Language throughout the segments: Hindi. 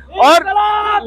और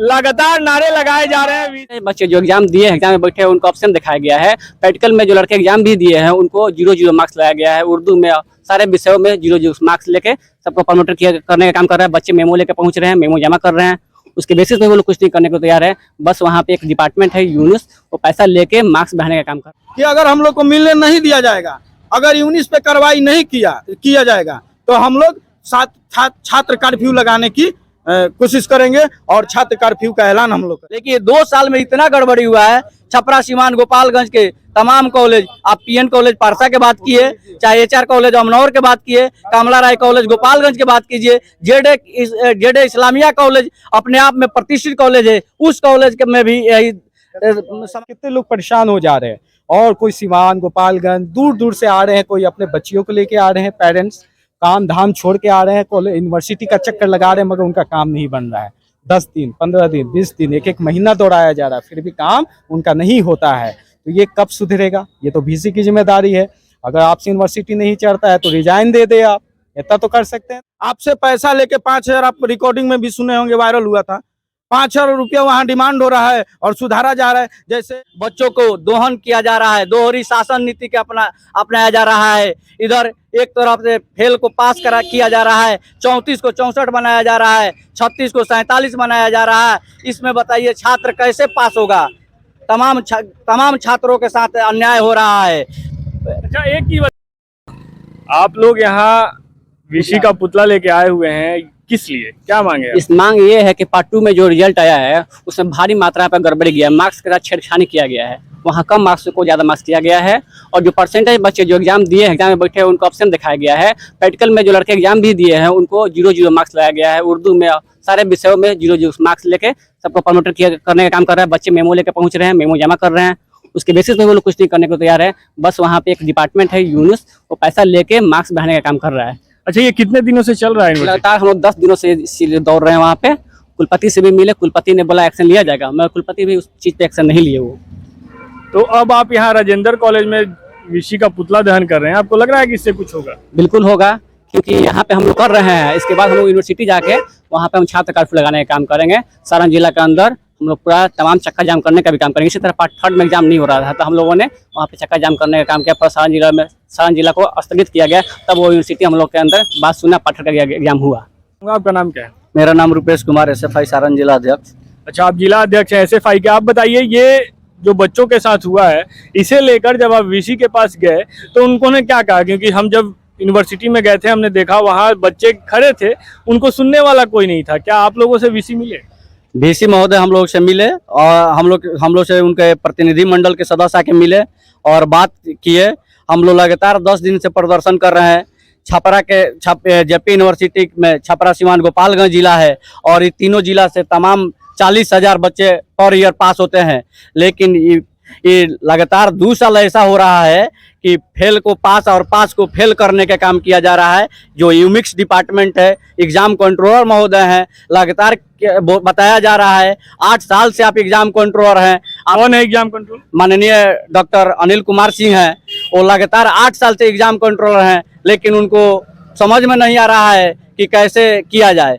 लगातार नारे लगाए जा रहे हैं। बच्चे जो एग्जाम दिए हैं, एग्जाम में बैठे हैं, उनको ऑप्शन दिखाया गया है। प्रैक्टिकल में जो लड़के एग्जाम भी दिए हैं उनको 0-0 मार्क्स लाया गया है। उर्दू में सारे विषयों में 0-0 मार्क्स लेके सबको प्रमोटेड करने का काम कर रहा है। बच्चे मेमो लेके पहुंच रहे हैं, मेमो जमा कर रहे हैं। उसके बेसिस पे वो लोग कुछ नहीं करने को तैयार है। बस वहाँ पे एक डिपार्टमेंट है यूनुस, वो पैसा लेके मार्क्स बढ़ाने का काम कर रहा है। कि अगर हम लोग को मिलने नहीं दिया जाएगा, अगर यूनिस पे कार्रवाई नहीं किया जाएगा तो हम लोग छात्र कर्फ्यू लगाने की कोशिश करेंगे और छात्र कर्फ्यू का ऐलान हम लोग। देखिए 2 साल में इतना गड़बड़ी हुआ है। छपरा सीमान गोपालगंज के तमाम कॉलेज, आप पीएन कॉलेज पारसा के बात किए, चाहे एचआर कॉलेज अमनौर के बात किए, कमला राय कॉलेज गोपालगंज के बात कीजिए, जेडे इस्लामिया कॉलेज अपने आप में प्रतिष्ठित कॉलेज है, उस कॉलेज में भी यही कितने लोग परेशान हो जा रहे हैं। और कोई सीवान गोपालगंज दूर दूर से आ रहे हैं, कोई अपने बच्चियों को लेके आ रहे हैं, पेरेंट्स काम धाम छोड़ के आ रहे हैं, कॉलेज यूनिवर्सिटी का चक्कर लगा रहे हैं, मगर उनका काम नहीं बन रहा है। 10 दिन 15 दिन 20 दिन 1-1 महीना दौड़ाया जा रहा है, फिर भी काम उनका नहीं होता है। तो ये कब सुधरेगा? ये तो वीसी की जिम्मेदारी है। अगर आपसे यूनिवर्सिटी नहीं चढ़ता है तो रिजाइन दे दे, आप इतना तो कर सकते हैं। आपसे पैसा लेके 5,000, आप रिकॉर्डिंग में भी सुने होंगे, वायरल हुआ था, 5,000 रुपया वहाँ डिमांड हो रहा है और सुधारा जा रहा है। जैसे बच्चों को दोहन किया जा रहा है, दोहरी शासन नीति के अपनाया जा रहा है। इधर एक तरफ से फेल को पास किया जा रहा है, 34 को 64 बनाया जा रहा है, 36 को 47 बनाया जा रहा है। इसमें बताइए छात्र कैसे पास होगा? तमाम छात्रों के साथ अन्याय हो रहा है। अच्छा, एक ही आप लोग यहाँ वीसी का पुतला लेके आए हुए हैं, किस लिए, क्या मांगे? इस मांग ये है कि पार्ट 2 में जो रिजल्ट आया है उसमें भारी मात्रा पर गड़बड़ी गया है, मार्क्स के साथ छेड़छानी किया गया है। वहाँ कम मार्क्स को ज़्यादा मार्क्स दिया गया है और जो परसेंटेज बच्चे जो एग्जाम दिए हैं, एग्जाम में बैठे हैं, उनको ऑप्शन दिखाया गया है। प्रैक्टिकल में जो लड़के एग्जाम भी दिए हैं उनको 0-0 मार्क्स लाया गया है। उर्दू में सारे विषयों में 0-0 मार्क्स लेके सबको प्रमोटेड करने का काम कर रहा है। बच्चे मेमो लेके पहुंच रहे हैं, मेमो जमा कर रहे हैं। उसके बेसिस पे वो लोग कुछ नहीं करने को तैयार है। बस वहाँ पे एक डिपार्टमेंट है यूनुस, वो पैसा लेके मार्क्स बढ़ाने का काम कर रहा है। अच्छा, ये कितने दिनों से चल रहा है? लगातार हम लोग 10 दिनों से इसीलिए दौड़ रहे हैं। वहाँ पे कुलपति से भी मिले, कुलपति ने बोला एक्शन लिया जाएगा, मगर कुलपति भी उस चीज पे एक्शन नहीं लिए। वो तो अब आप यहाँ राजेंद्र कॉलेज में वीसी का पुतला दहन कर रहे हैं, आपको लग रहा है कि इससे कुछ होगा? बिल्कुल होगा, क्योंकि यहाँ पे हम लोग कर रहे हैं। इसके बाद हम लोग यूनिवर्सिटी जाके वहाँ पे हम छात्र कर्फ्यू लगाने का काम करेंगे। सारण जिला के अंदर हम लोग पूरा तमाम चक्का जाम करने का भी काम करेंगे। इसी तरह पार्ट 3 में एग्जाम नहीं हो रहा था तो हम लोगों ने वहाँ पे चक्का जाम करने का काम किया। पर सारण जिला को स्थगित किया गया, तब वो यूनिवर्सिटी हम लोग के अंदर बात सुना, पार्ट 3 का एग्जाम हुआ। आपका नाम क्या है? मेरा नाम रुपेश कुमार, एसएफआई सारण जिला अध्यक्ष। अच्छा, आप जिला अध्यक्ष हैं एसएफआई के। आप बताइए, ये जो बच्चों के साथ हुआ है, इसे लेकर जब आप वीसी के पास गए तो उन्होंने क्या कहा? क्योंकि हम जब यूनिवर्सिटी में गए थे, हमने देखा वहाँ बच्चे खड़े थे, उनको सुनने वाला कोई नहीं था। क्या आप लोगों से वीसी मिले? वीसी महोदय हम लोग से मिले और हम लोग से उनके प्रतिनिधि मंडल के सदस्य आके मिले और बात किए। हम लोग लगातार 10 दिन से प्रदर्शन कर रहे हैं। छपरा के जेपी यूनिवर्सिटी में छपरा सीमान गोपालगंज जिला है और ये तीनों जिला से तमाम 40,000 बच्चे पर ईयर पास होते हैं। लेकिन ये लगातार 2 साल ऐसा हो रहा है कि फेल को पास और पास को फेल करने का काम किया जा रहा है। जो यूमिक्स डिपार्टमेंट है, एग्जाम कंट्रोलर महोदय हैं, लगातार बताया जा रहा है 8 साल से आप एग्जाम कंट्रोलर हैं। कौन है एग्जाम कंट्रोल? माननीय डॉक्टर अनिल कुमार सिंह हैं। वो लगातार 8 साल से एग्जाम कंट्रोलर हैं, लेकिन उनको समझ में नहीं आ रहा है कि कैसे किया जाए।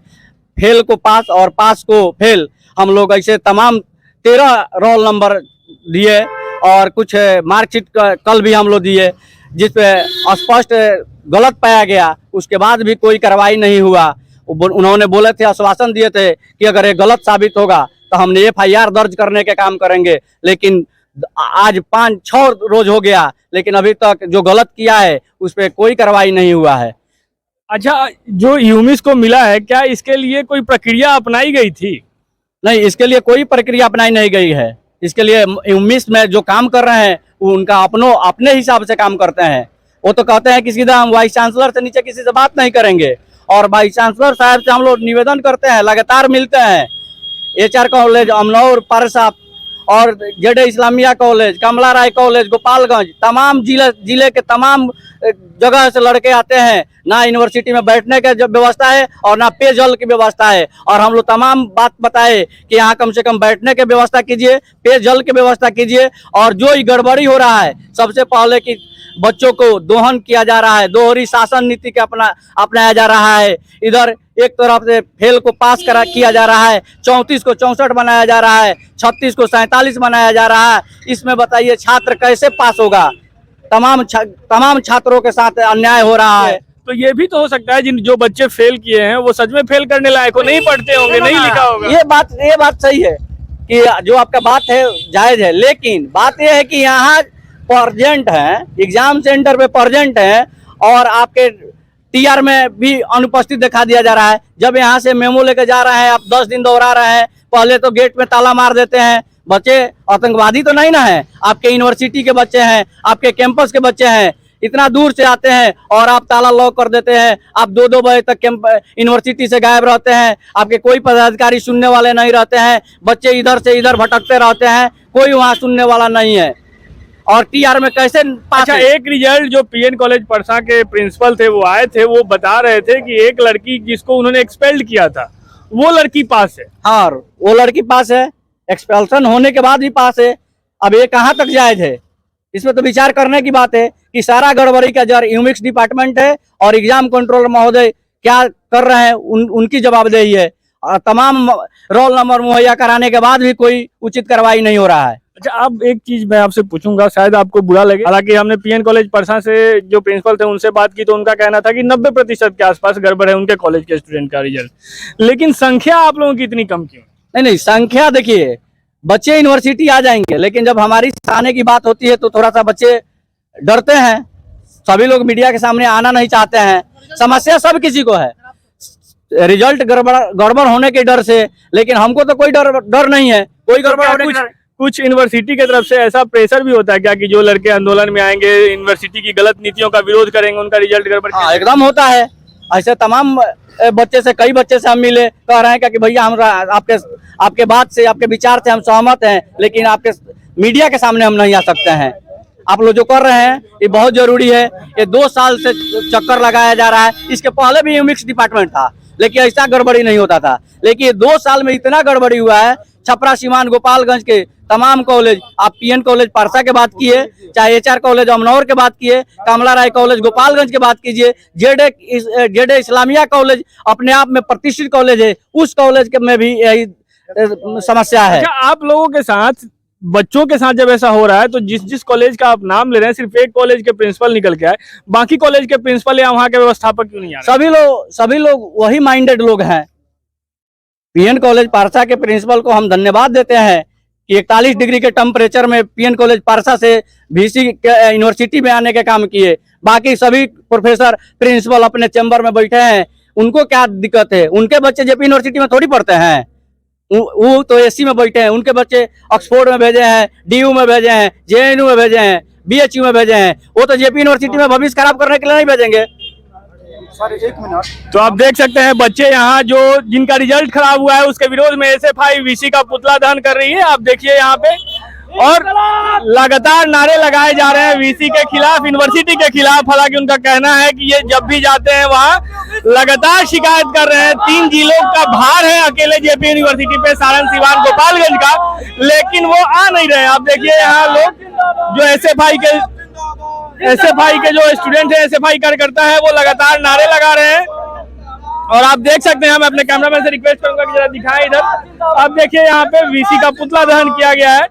फेल को पास और पास को फेल, हम लोग ऐसे तमाम 13 रोल नंबर दिए और कुछ मार्कशीट कल भी हम लोग दिए, जिसपे स्पष्ट गलत पाया गया। उसके बाद भी कोई कार्रवाई नहीं हुआ। उन्होंने बोले थे, आश्वासन दिए थे कि अगर ये गलत साबित होगा तो हमने एफआईआर दर्ज करने का काम करेंगे। लेकिन आज 5-6 रोज हो गया, लेकिन अभी तक जो गलत किया है उस पर कोई कार्रवाई नहीं हुआ है। अच्छा, जो यूमिस को मिला है, क्या इसके लिए कोई प्रक्रिया अपनाई गई थी? नहीं, इसके लिए कोई प्रक्रिया अपनाई नहीं गई है। इसके लिए यूमिस में जो काम कर रहे हैं वो उनका अपने हिसाब से काम करते हैं। वो तो कहते हैं कि सीधा हम वाइस चांसलर से नीचे किसी से बात नहीं करेंगे, और वाइस चांसलर साहब से हम लोग निवेदन करते हैं, लगातार मिलते हैं। एचआर कॉलेज अमनौर पारसा और जेडे इस्लामिया कॉलेज, कमला राय कॉलेज गोपालगंज, तमाम जिले के तमाम जगह से लड़के आते हैं। ना यूनिवर्सिटी में बैठने का व्यवस्था है और ना पेयजल की व्यवस्था है। और हम लोग तमाम बात बताए कि यहाँ कम से कम बैठने की व्यवस्था कीजिए, पेयजल की व्यवस्था कीजिए। और जो गड़बड़ी हो रहा है, सबसे पहले कि बच्चों को दोहन किया जा रहा है, दोहरी शासन नीति के अपनाया जा रहा है। इधर एक तरफ से फेल को पास किया जा रहा है, 34 को 64 बनाया जा रहा है, 36 को 47 बनाया जा रहा है। इसमें बताइए छात्र कैसे पास होगा? तमाम छात्रों के साथ अन्याय हो रहा है। तो ये भी तो हो सकता है जो बच्चे फेल किए हैं वो सच में फेल करने लायक हो, नहीं पढ़ते होंगे, नहीं लिखा होगा। ये बात सही है कि जो आपका बात है जायज है, लेकिन बात यह है कि यहाँ प्रेजेंट है, एग्जाम सेंटर पे प्रेजेंट है और आपके टीआर में भी अनुपस्थित दिखा दिया जा रहा है। जब यहाँ से मेमो लेकर जा रहे हैं, आप 10 दिन दोहरा रहे हैं, पहले तो गेट में ताला मार देते हैं। बच्चे आतंकवादी तो नहीं ना है, आपके यूनिवर्सिटी के बच्चे हैं, आपके कैंपस के बच्चे हैं, इतना दूर से आते हैं और आप ताला लॉक कर देते हैं। आप 2-2 बजे तक यूनिवर्सिटी से गायब रहते हैं, आपके कोई पदाधिकारी सुनने वाले नहीं रहते हैं, बच्चे इधर से इधर भटकते रहते हैं, कोई वहाँ सुनने वाला नहीं है। और टीआर में कैसे अच्छा, एक रिजल्ट जो पीएन कॉलेज परसा के प्रिंसिपल थे वो आए थे, वो बता रहे थे कि एक लड़की जिसको उन्होंने एक्सपेल्ड किया था वो लड़की पास है। हाँ, वो लड़की पास है, एक्सपेल्शन होने के बाद भी पास है। अब ये कहाँ तक जायज है? इसमें तो विचार करने की बात है कि सारा गड़बड़ी का जड़ यूमिक्स डिपार्टमेंट है और एग्जाम कंट्रोलर महोदय क्या कर रहे हैं उनकी जवाबदेही है। और तमाम रोल नंबर मुहैया कराने के बाद भी कोई उचित कार्रवाई नहीं हो रहा है। अच्छा, अब एक चीज मैं आपसे पूछूंगा, शायद आपको बुरा लगे, हालांकि हमने पीएन कॉलेज परसा से जो प्रिंसिपल थे उनसे बात की तो उनका कहना था कि 90% के आसपास गड़बड़ है उनके कॉलेज के स्टूडेंट का रिजल्ट, लेकिन संख्या आप लोगों की इतनी कम क्यों? नहीं, संख्या देखिए, बच्चे यूनिवर्सिटी आ जाएंगे, लेकिन जब हमारी आने की बात होती है तो थोड़ा सा बच्चे डरते हैं। सभी लोग मीडिया के सामने आना नहीं चाहते हैं। समस्या सब किसी को है, रिजल्ट गड़बड़ होने के डर से, लेकिन हमको तो कोई डर नहीं है, कोई गड़बड़ होने के डर। कुछ यूनिवर्सिटी की तरफ से ऐसा प्रेशर भी होता है क्या कि जो लड़के आंदोलन में आएंगे, यूनिवर्सिटी की गलत नीतियों का विरोध करेंगे, उनका रिजल्ट गड़बड़? हाँ, एकदम होता है। ऐसे तमाम कई बच्चे से हम मिले, कह रहे हैं कि भैया हम आपके बात से, आपके विचार से हम सहमत हैं, लेकिन आपके मीडिया के सामने हम नहीं आ सकते हैं। आप लोग जो कर रहे हैं ये बहुत जरूरी है। ये 2 साल से चक्कर लगाया जा रहा है। इसके पहले भी यूमिक्स डिपार्टमेंट था, लेकिन ऐसा गड़बड़ी नहीं होता था, लेकिन 2 साल में इतना गड़बड़ी हुआ है। छपरा, सीवान, गोपालगंज के तमाम कॉलेज, आप पीएन कॉलेज परसा के बात किए, चाहे एचआर कॉलेज अमनौर के बात किए, कमला राय कॉलेज गोपालगंज के बात कीजिए, जेडे इस्लामिया कॉलेज अपने आप में प्रतिष्ठित कॉलेज है, उस कॉलेज के में भी यही समस्या है। अच्छा, आप लोगों के साथ, बच्चों के साथ जब ऐसा हो रहा है तो जिस कॉलेज का आप नाम ले रहे हैं, सिर्फ एक कॉलेज के प्रिंसिपल निकल के आए, बाकी कॉलेज के प्रिंसिपल या वहाँ के व्यवस्थापक क्यों नहीं आ रहे? सभी लोग वही माइंडेड लोग हैं। पीएन कॉलेज परसा के प्रिंसिपल को हम धन्यवाद देते हैं कि 41 डिग्री के टेम्परेचर में पीएन कॉलेज परसा से वीसी यूनिवर्सिटी में आने के काम किए। बाकी सभी प्रोफेसर, प्रिंसिपल अपने चैम्बर में बैठे हैं। उनको क्या दिक्कत है? उनके बच्चे जेपी यूनिवर्सिटी में थोड़ी पढ़ते हैं, वो तो एसी में बैठे हैं। उनके बच्चे ऑक्सफोर्ड में भेजे हैं, डीयू में भेजे हैं, जेएनयू में भेजे हैं, बीएचयू में भेजे हैं। वो तो जेपी यूनिवर्सिटी में भविष्य खराब करने के लिए नहीं भेजेंगे। तो आप देख सकते हैं बच्चे यहाँ जो जिनका रिजल्ट खराब हुआ है उसके विरोध में एसएफआई वीसी का पुतला दहन कर रही है। आप देखिए यहाँ पे, और लगातार नारे लगाए जा रहे हैं वीसी के खिलाफ, यूनिवर्सिटी के खिलाफ। हालांकि उनका कहना है कि ये जब भी जाते हैं वहाँ लगातार शिकायत कर रहे हैं। 3 जिलों का भार है अकेले जेपी यूनिवर्सिटी पे, सारण, सीवान, गोपालगंज का, लेकिन वो आ नहीं रहे। आप देखिए यहाँ लोग जो एसएफआई के जो स्टूडेंट है, एसएफआई कार्यकर्ता है, वो लगातार नारे लगा रहे हैं। और आप देख सकते हैं, मैं अपने कैमरामैन से रिक्वेस्ट करूंगा कि जरा दिखाएं इधर। आप देखिए यहाँ पे वीसी का पुतला दहन किया गया है।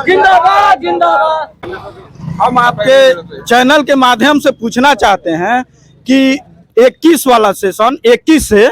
जिंदाबाद जिंदाबाद। हम आपके चैनल के माध्यम से पूछना चाहते हैं कि 21 वाला सेशन, 21 से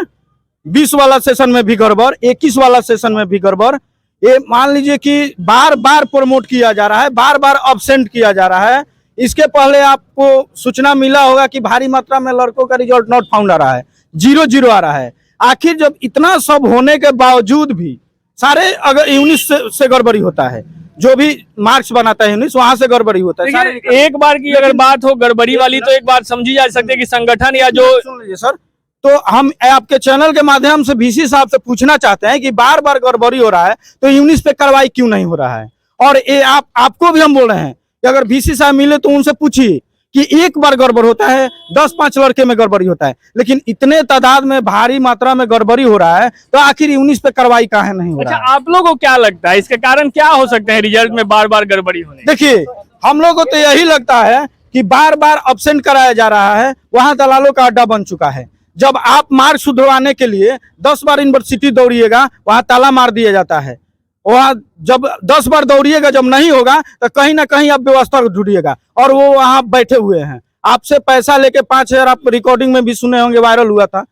20 वाला सेशन में भी गड़बड़, 21 वाला सेशन में भी गड़बड़। ये मान लीजिए कि बार बार प्रमोट किया जा रहा है, बार बार अब्सेंट किया जा रहा है। इसके पहले आपको सूचना मिला होगा कि भारी मात्रा में लड़कों का रिजल्ट नॉट फाउंड आ रहा है, 0-0 आ रहा है। आखिर जब इतना सब होने के बावजूद भी सारे, अगर 19 से गड़बड़ी होता है, जो भी मार्क्स बनाता है 19 वहां से गड़बड़ी होता है। एक बार की अगर बात हो गड़बड़ी वाली तो एक बात समझी जा सकती है कि संगठन या जो, सुन लीजिए सर, तो हम आपके चैनल के माध्यम से वीसी साहब से पूछना चाहते हैं कि बार बार गड़बड़ी हो रहा है तो यूनिस पे कार्रवाई क्यों नहीं हो रहा है। और ये आपको भी हम बोल रहे हैं कि अगर वीसी साहब मिले तो उनसे पूछिए कि एक बार गड़बड़ होता है, 10-5 लड़के में गड़बड़ी होता है, लेकिन इतने तादाद में भारी मात्रा में गड़बड़ी हो रहा है तो आखिर 19 पे कार्रवाई काहे नहीं हो रहा है? आप लोगों को क्या लगता है इसके कारण क्या हो सकते हैं रिजल्ट में बार बार गड़बड़ी होने? देखिए, हम लोगों को तो यही लगता है कि बार बार अब्सेंट कराया जा रहा है, वहां दलालों का अड्डा बन चुका है। जब आप मार्क सुधरवाने के लिए 10 बार यूनिवर्सिटी दौड़िएगा, वहां ताला मार दिया जाता है। वहां जब 10 बार दौड़िएगा, जब नहीं होगा तो कहीं ना कहीं आप व्यवस्था ढूंढिएगा, और वो वहां बैठे हुए हैं। आपसे पैसा लेके 5,000, आप रिकॉर्डिंग में भी सुने होंगे, वायरल हुआ था,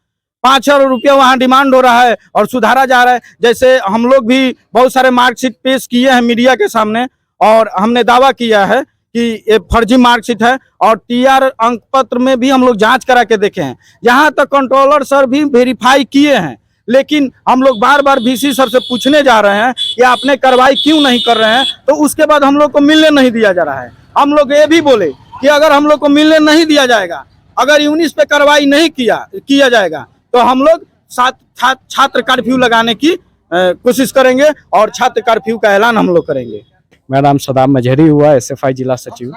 5,000 रुपया वहां डिमांड हो रहा है और सुधारा जा रहा है। जैसे हम लोग भी बहुत सारे मार्कशीट पेश किए हैं मीडिया के सामने, और हमने दावा किया है कि ये फर्जी मार्कशीट है, और टीआर अंक पत्र में भी हम लोग जांच करा के देखे हैं। यहाँ तक कंट्रोलर सर भी वेरीफाई किए हैं, लेकिन हम लोग बार बार वीसी सर से पूछने जा रहे हैं कि आपने कार्रवाई क्यों नहीं कर रहे हैं, तो उसके बाद हम लोग को मिलने नहीं दिया जा रहा है। हम लोग ये भी बोले कि अगर हम लोग को मिलने नहीं दिया जाएगा, अगर यूनिस पे कार्रवाई नहीं किया जाएगा, तो हम लोग छात्र कर्फ्यू लगाने की कोशिश करेंगे, और छात्र कर्फ्यू का ऐलान हम लोग करेंगे। मेरा नाम सदाम मजहरी हुआ, एसएफआई जिला सचिव।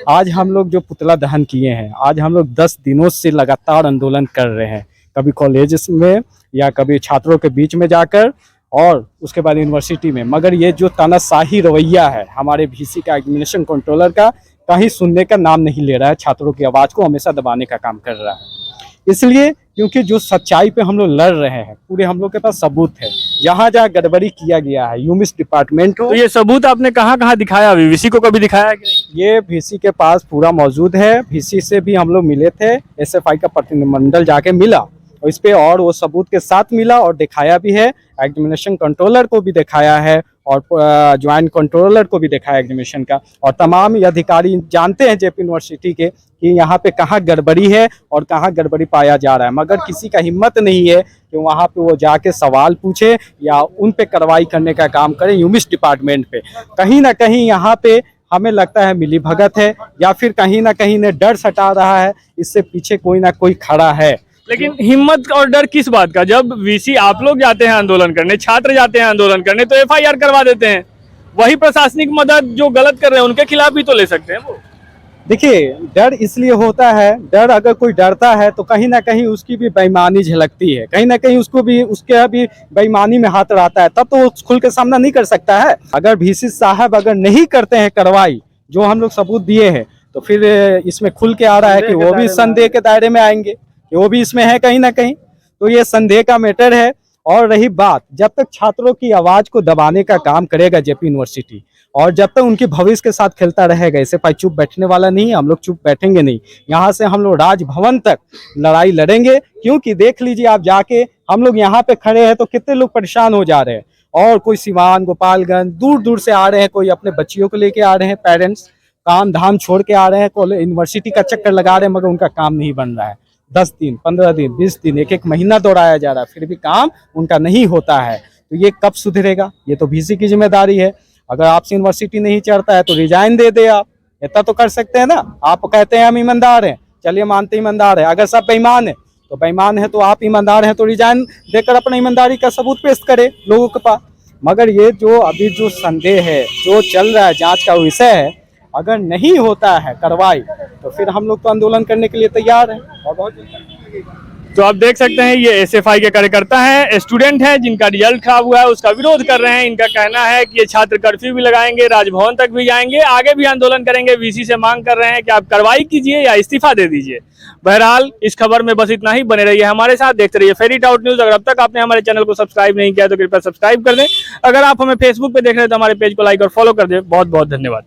आज हम लोग जो पुतला दहन किए हैं, आज हम लोग 10 दिनों से लगातार आंदोलन कर रहे हैं, कभी कॉलेज में या कभी छात्रों के बीच में जाकर, और उसके बाद यूनिवर्सिटी में। मगर ये जो तानाशाही रवैया है हमारे वीसी का, एग्जामिनेशन कंट्रोलर का, कहीं सुनने का नाम नहीं ले रहा है। छात्रों की आवाज़ को हमेशा दबाने का काम कर रहा है। इसलिए क्योंकि जो सच्चाई पे हम लोग लड़ रहे हैं, पूरे हम लोग के पास सबूत है। जहाँ जहाँ गड़बड़ी किया गया है, यूमिस डिपार्टमेंट हो, तो ये सबूत आपने कहाँ कहाँ दिखाया? अभी वीसी को कभी दिखाया है कि नहीं? ये वीसी के पास पूरा मौजूद है। वीसी से भी हम लोग मिले थे, एसएफआई का प्रतिनिधिमंडल जाके मिला, और इस पे और वो सबूत के साथ मिला और दिखाया भी है। एग्जामिनेशन कंट्रोलर को भी दिखाया है, और ज्वाइंट कंट्रोलर को भी दिखाया एग्जामिनेशन का, और तमाम अधिकारी जानते हैं जेपी यूनिवर्सिटी के कि यहाँ पे कहाँ गड़बड़ी है और कहाँ गड़बड़ी पाया जा रहा है। मगर किसी का हिम्मत नहीं है कि वहाँ पे वो जाके सवाल पूछे या उन पे कार्रवाई करने का काम करे यूमिस डिपार्टमेंट पे। कहीं ना कहीं यहाँ पे हमें लगता है मिली भगत है, या फिर कहीं ना कहीं ने डर सता रहा है, इससे पीछे कोई ना कोई खड़ा है। लेकिन हिम्मत और डर किस बात का? जब वीसी आप लोग जाते हैं आंदोलन करने, छात्र जाते हैं आंदोलन करने, तो एफआईआर करवा देते हैं। वही प्रशासनिक मदद जो गलत कर रहे हैं उनके खिलाफ भी तो ले सकते हैं वो। देखिए, डर इसलिए होता है, डर अगर कोई डरता है तो कहीं ना कहीं उसकी भी बेईमानी झलकती है, कहीं ना कहीं उसको भी उसके भी बेईमानी में हाथ रहता है, तब तो वो खुल के सामना नहीं कर सकता है। अगर वीसी साहब अगर नहीं करते हैं कार्रवाई, जो हम लोग सबूत दिए हैं, तो फिर इसमें खुल के आ रहा है कि वो भी संदेह के दायरे में आएंगे, कि वो भी इसमें है कहीं ना कहीं। तो ये संदेह का मैटर है। और रही बात, जब तक छात्रों की आवाज को दबाने का काम करेगा जेपी यूनिवर्सिटी, और जब तक उनके भविष्य के साथ खेलता रहेगा, इसे भाई चुप बैठने वाला नहीं है। हम लोग चुप बैठेंगे नहीं, यहाँ से हम लोग राजभवन तक लड़ाई लड़ेंगे। क्योंकि देख लीजिए आप जाके, हम लोग यहाँ पे खड़े हैं तो कितने लोग परेशान हो जा रहे हैं, और कोई सिवान, गोपालगंज, दूर दूर से आ रहे हैं, कोई अपने बच्चियों को लेके आ रहे हैं, पेरेंट्स काम धाम छोड़ के आ रहे हैं, कॉलेज यूनिवर्सिटी का चक्कर लगा रहे हैं, मगर उनका काम नहीं बन रहा है। 10 दिन, 15 दिन, 20 दिन, एक महीना दौड़ाया जा रहा है, फिर भी काम उनका नहीं होता है। तो ये कब सुधरेगा? ये तो वीसी की जिम्मेदारी है। अगर आपसे यूनिवर्सिटी नहीं चढ़ता है तो रिजाइन दे दे आप, इतना तो कर सकते हैं ना। आप कहते हैं हम ईमानदार हैं, चलिए मानते ईमानदार है। अगर सब बेईमान है तो बेईमान है, तो आप ईमानदार हैं तो रिजाइन देकर अपना ईमानदारी का सबूत पेश करें लोगों के पास। मगर ये जो अभी जो संदेह है, जो चल रहा है, जांच का विषय है, अगर नहीं होता है कार्रवाई, तो फिर हम लोग तो आंदोलन करने के लिए तैयार हैं। और बहुत तो आप देख सकते हैं ये एसएफआई के कार्यकर्ता हैं, स्टूडेंट हैं, जिनका रिजल्ट खराब हुआ है, उसका विरोध कर रहे हैं। इनका कहना है कि ये छात्र कर्फ्यू भी लगाएंगे, राजभवन तक भी जाएंगे, आगे भी आंदोलन करेंगे। वीसी से मांग कर रहे हैं कि आप कार्रवाई कीजिए या इस्तीफा दे दीजिए। बहरहाल इस खबर में बस इतना ही। बने रहिए हमारे साथ, देखते रहिए फेरी आउट न्यूज। अगर अब तक आपने हमारे चैनल को सब्सक्राइब नहीं किया तो कृपया सब्सक्राइब कर दें। अगर आप हमें फेसबुक पे देख रहे हैं तो हमारे पेज को लाइक और फॉलो कर दें। बहुत बहुत धन्यवाद।